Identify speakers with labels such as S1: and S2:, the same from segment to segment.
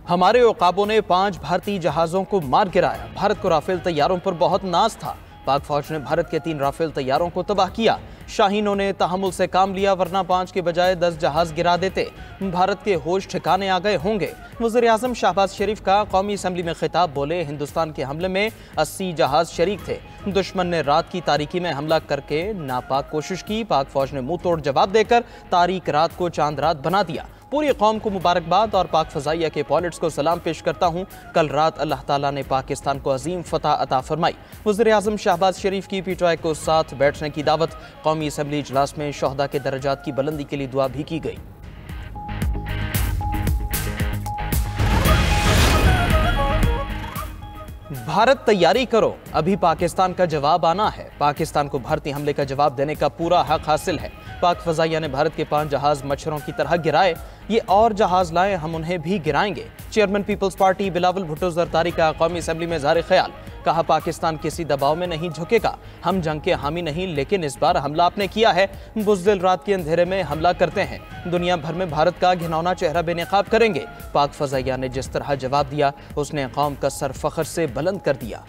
S1: हमारे औकाबों ने 5 भारतीय जहाजों को मार गिराया। भारत को राफेल तैयारों पर बहुत नाज था। पाक फौज ने भारत के 3 राफेल तैयारों को तबाह किया। शाहीनों ने तहम्मुल से काम लिया, वरना 5 के बजाय 10 जहाज गिरा देते। भारत के होश ठिकाने आ गए होंगे। वज़ीर-ए-आज़म शहबाज शरीफ का कौमी असम्बली में खिताब। बोले, हिंदुस्तान के हमले में 80 जहाज शरीक थे। दुश्मन ने रात की तारीकी में हमला करके नापाक कोशिश की। पाक फौज ने मुंह तोड़ जवाब देकर तारीक रात को चांद रात बना दिया। पूरी कौम को मुबारकबाद और पाक फजाइया के पायलट्स को सलाम पेश करता हूँ। कल रात अल्लाह ताला ने पाकिस्तान को अजीम फतह अता फरमाई। वज़ीर-ए-आज़म शहबाज शरीफ की पीटीआई को साथ बैठने की दावत। कौमी असम्बली इजलास में शोहदा के दर्जात की बुलंदी के लिए दुआ भी की गई। भारत तैयारी करो, अभी पाकिस्तान का जवाब आना है। पाकिस्तान को भारतीय हमले का जवाब देने का पूरा हक हासिल है। पाक फजाइया ने भारत के 5 जहाज मच्छरों की तरह गिराए। ये और जहाज लाएं, हम उन्हें भी गिराएंगे। Chairman Peoples Party Bilawal Bhutto Zardari का कौमी असम्बली में ज़ाहिर ख्याल। कहा, पाकिस्तान किसी दबाव में नहीं झुकेगा। हम जंग के हामी नहीं, लेकिन इस बार हमला आपने किया है। बुज़दिल रात के अंधेरे में हमला करते हैं। दुनिया भर में भारत का घिनौना चेहरा बेनकाब करेंगे। पाक फजाइया ने जिस तरह जवाब दिया, उसने कौम का सर फख्र से बुलंद कर दिया।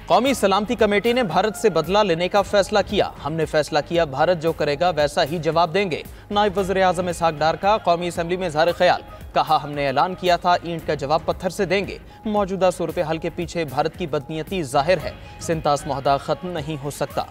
S1: कौमी सलामती कमेटी ने भारत से बदला लेने का फैसला किया। हमने फैसला किया, भारत जो करेगा वैसा ही जवाब देंगे। नायब वज़ीर-ए-आज़म इसहाक डार का कौमी असम्बली में ज़ाहिर ख्याल। कहा, हमने ऐलान किया था ईंट का जवाब पत्थर से देंगे। मौजूदा सूरत हाल के पीछे भारत की बदनीयती जाहिर है। सिंतास मुआहदा खत्म नहीं हो सकता।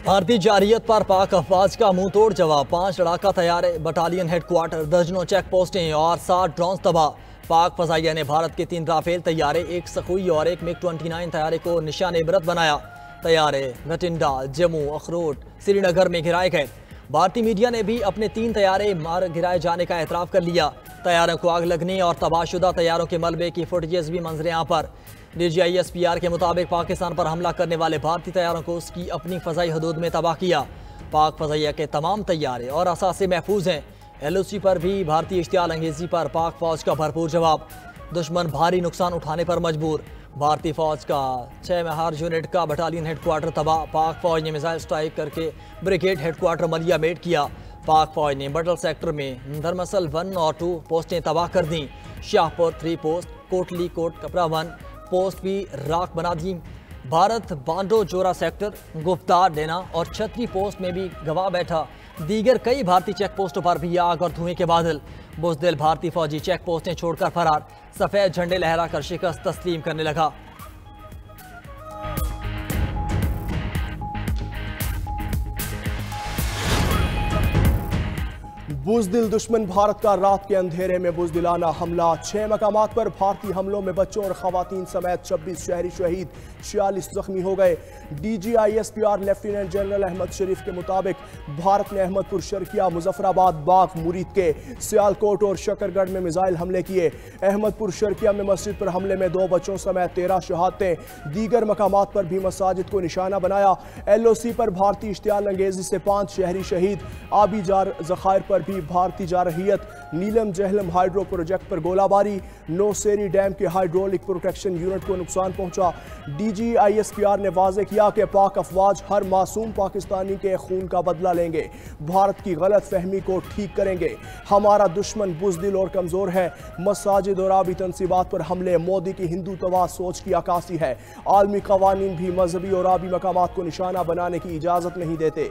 S2: भारतीय जारियत पर पाक अफवाज का मुंह तोड़ जवाब। 5 लड़ाका तैयारे, बटालियन हेडक्वार्टर, दर्जनों चेक पोस्टें और 7 ड्रोन तबाह। पाक फजाइया ने भारत के 3 राफेल तैयारे, 1 सखुई और 1 MiG-29 तैयारे को निशान इबरत बनाया। तैयारे बठिंडा, जम्मू, अखरोट, श्रीनगर में गिराए गए। भारतीय मीडिया ने भी अपने 3 तैयारे मार गिराए जाने का एतराफ़ कर लिया। तैयारों को आग लगने और तबाहशुदा तैयारों के मलबे की फुटेजेस भी मंजर यहाँ पर। DGISPR के मुताबिक पाकिस्तान पर हमला करने वाले भारतीय तैयारों को उसकी अपनी फ़ज़ाई हदूद में तबाह किया। पाक फजाइया के तमाम तैयारे और असासे महफूज हैं। LOC पर भी भारतीय इश्तियाल अंगेज़ी पर पाक फ़ौज का भरपूर जवाब। दुश्मन भारी नुकसान उठाने पर मजबूर। भारतीय फ़ौज का 6 महार यूनिट का बटालियन हेडक्वार्टर तबाह। पाक फ़ौज ने मिसाइल स्ट्राइक करके ब्रिगेड हेडक्वार्टर मलिया मेट किया। पाक फ़ौज ने बटल सेक्टर में धर्मसल 1 और 2 पोस्टें तबाह कर दी। शाहपुर 3 पोस्ट, कोटली कोट कपड़ा 1 पोस्ट भी राख बना दी। भारत बांडो जोरा सेक्टर, गुफ्तार देना और छतरी पोस्ट में भी गवाह बैठा। दीगर कई भारतीय चेक पोस्टों पर भी आग और धुएं के बादल। बुज़दिल भारतीय फौजी चेक पोस्टें छोड़कर फरार। सफ़ेद झंडे लहराकर शिकस्त तस्लीम करने लगा।
S3: बुज़दिल दुश्मन भारत का रात के अंधेरे में बुज़दिलाना हमला। 6 मकामात पर भारतीय हमलों में बच्चों और खवातीन समेत 26 शहरी शहीद, 46 जख्मी हो गए। DGISPR लेफ्टिनेंट जनरल अहमद शरीफ के मुताबिक भारत ने अहमदपुर, शर्किया, मुजफ्फराबाद, बाग, मुरीद के, सियालकोट और शकरगढ़ में मिसाइल हमले किए। अहमदपुर शर्किया में मस्जिद पर हमले में 2 बच्चों समेत 13 शहादतें। दीगर मकामात पर भी मसाजिद को निशाना बनाया। LOC पर भारतीय इश्तियाल अंगेज़ी से 5 शहरी शहीद। आबी ज़खायर पर भी भारतीय जारहियत। नीलम जहलम हाइड्रो प्रोजेक्ट पर गोलाबारी। नौसेरी डैम के हाइड्रोलिक प्रोटेक्शन यूनिट को नुकसान पहुंचा। DGISPR ने वाज़ेह किया कि पाक अफवाज हर मासूम पाकिस्तानी के खून का बदला लेंगे, भारत की गलत फहमी को ठीक करेंगे। हमारा दुश्मन बुज़दिल और कमज़ोर है। मसाजिद और आबी तनसीबात पर हमले मोदी की हिंदुत्ववाद सोच की अक्कासी है। आलमी कवानीन भी मजहबी और आबी मकामात को निशाना बनाने की इजाज़त नहीं देते।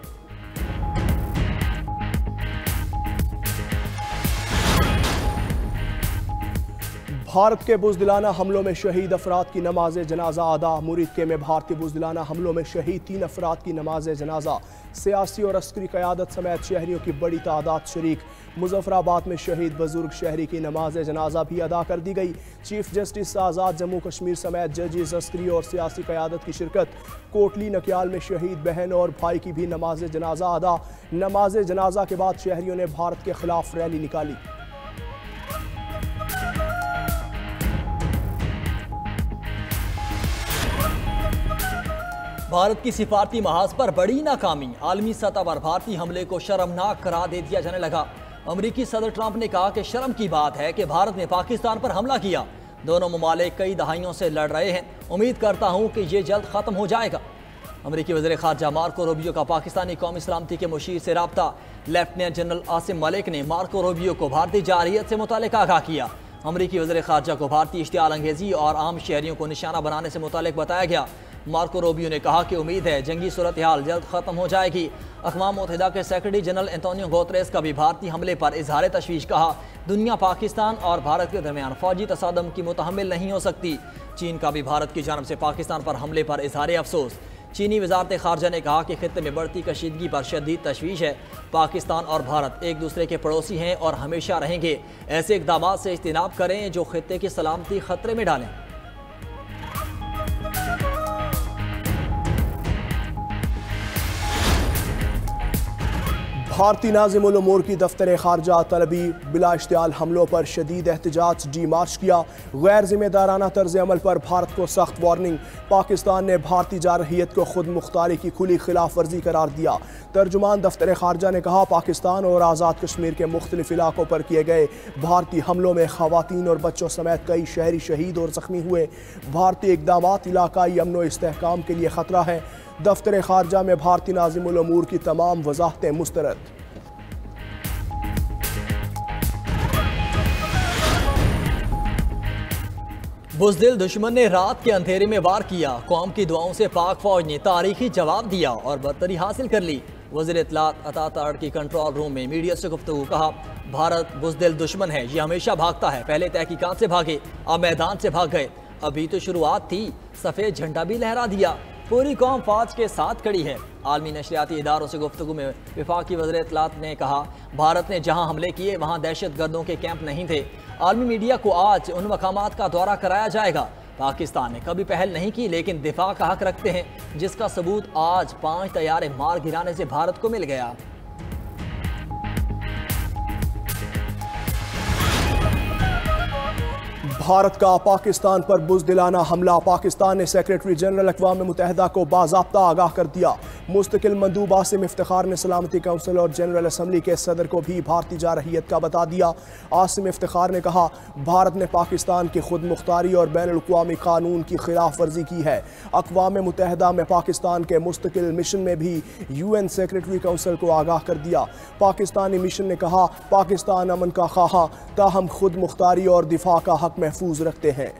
S3: भारत के बुज़दिलाना हमलों में शहीद अफराद की नमाज जनाजा अदा। मुरीदके में भारतीय बुज़दिलाना हमलों में शहीद 3 अफराद की नमाज जनाजा। सियासी और अस्करी क़यादत समेत शहरियों की बड़ी तादाद शरीक। मुजफ्फराबाद में शहीद बुजुर्ग शहरी की नमाज जनाजा भी अदा कर दी गई। चीफ जस्टिस आज़ाद जम्मू कश्मीर समेत जजेस, अस्करी और सियासी क़यादत की शिरकत। कोटली नकियाल में शहीद बहन और भाई की भी नमाज जनाजा अदा। नमाज जनाजा के बाद शहरियों ने भारत के खिलाफ रैली निकाली।
S2: भारत की सिफारती महाज पर बड़ी नाकामी, आलमी सतह पर भारतीय हमले को शर्मनाक करार दे दिया जाने लगा। अमेरिकी सदर ट्रंप ने कहा कि शर्म की बात है कि भारत ने पाकिस्तान पर हमला किया। दोनों ममालिक कई दहाइयों से लड़ रहे हैं, उम्मीद करता हूं कि ये जल्द खत्म हो जाएगा। अमेरिकी वज़ीर ख़ारजा मार्को रूबियो का पाकिस्तानी कौमी सलामती के मुशीर से रब्ता। लेफ्टिनेंट जनरल आसिम मलिक ने मार्को रूबियो को भारतीय जारहियत से मुतालिक आगाह किया। अमेरिकी वज़ीर ख़ारजा को भारतीय इश्तियाल अंगेज़ी और आम शहरियों को निशाना बनाने से मुतालिक बताया गया। मार्को रूबियो ने कहा कि उम्मीद है जंगी सूरत हाल जल्द खत्म हो जाएगी। अक़वाम मुत्तहिदा के सेक्रेटरी जनरल एंटोनियो गुतेरेस का भी भारतीय हमले पर इजहार तशवीश कहा। दुनिया पाकिस्तान और भारत के दरमियान फौजी तसादम की मुतहम्मिल नहीं हो सकती। चीन का भी भारत की जानब से पाकिस्तान पर हमले पर इजहार अफसोस। चीनी वजारत खारजा ने कहा कि खित्ते में बढ़ती कशीदगी पर शदीद तशवीश है। पाकिस्तान और भारत एक दूसरे के पड़ोसी हैं और हमेशा रहेंगे। ऐसे इक़दामात से इज्तनाब करें जो खित्ते की सलामती खतरे में डालें।
S3: भारतीय नाज़िमुल उमूर की दफ्तर खारजा तलबी बिला इश्तियाल हमलों पर शदीद एहतजाज डी मार्च किया। गैर जिम्मेदाराना तर्ज अमल पर भारत को सख्त वार्निंग। पाकिस्तान ने भारतीय जारहियत को खुद मुख्तारी की खुली खिलाफ वर्जी करार दिया। तर्जुमान दफ्तर खारजा ने कहा, पाकिस्तान और आज़ाद कश्मीर के मुख्तलिफ इलाकों पर किए गए भारतीय हमलों में खवातीन और बच्चों समेत कई शहरी शहीद और जख्मी हुए। भारतीय इक़दामात इलाकाई अमन व इस्तेहकाम के लिए ख़तरा है। दफ्तर खारजा में भारतीय नाज़िमुल उमूर की तमाम वजाहतें मुस्तरद।
S2: बुज़दिल दुश्मन ने रात के अंधेरे में वार किया। कौम की दुआओं से पाक फौज ने तारीखी जवाब दिया और बरतरी हासिल कर ली। वज़ीर इत्तलात अता तारड़ की कंट्रोल रूम में मीडिया से गुफ्तगू। कहा, भारत बुज़दिल दुश्मन है, ये हमेशा भागता है। पहले तहकीकात से भागे, अब मैदान से भाग गए। अभी तो शुरुआत थी, सफ़ेद झंडा भी लहरा दिया। पूरी कौम फौज के साथ खड़ी है। आलमी नशरियाती इदारों से गुफ्तगू में वफाकी वज़ीर इत्तलात ने कहा, भारत ने जहां हमले किए वहां दहशत गर्दों के कैंप नहीं थे। आलमी मीडिया को आज उन मकामात का दौरा कराया जाएगा। पाकिस्तान ने कभी पहल नहीं की, लेकिन दिफा का हक रखते हैं, जिसका सबूत आज 5 तैयारे मार गिराने से भारत को मिल गया।
S3: भारत का पाकिस्तान पर बुज़दिलाना हमला। पाकिस्तान ने सेक्रेटरी जनरल अक़वाम मुत्तहिदा को बाज़ाब्ता आगाह कर दिया। मुस्तकिल मंदूब आसिम इफ्तिखार ने सलामती काउंसिल और जनरल असम्बली के सदर को भी भारतीय जारहियत का बता दिया। आसिम इफ्तिखार ने कहा, भारत ने पाकिस्तान की खुद मुख्तारी और बैनुल-अक़वामी कानून की खिलाफ वर्जी की है। अक़वाम मुत्तहिदा में पाकिस्तान के मुस्तकिल मिशन में भी UN सेक्रेटरी काउंसिल को आगाह कर दिया। पाकिस्तानी मिशन ने कहा, पाकिस्तान अमन का ख्वाह, ताहम खुद मुख्तारी और दिफा का हक महफूज रखते हैं।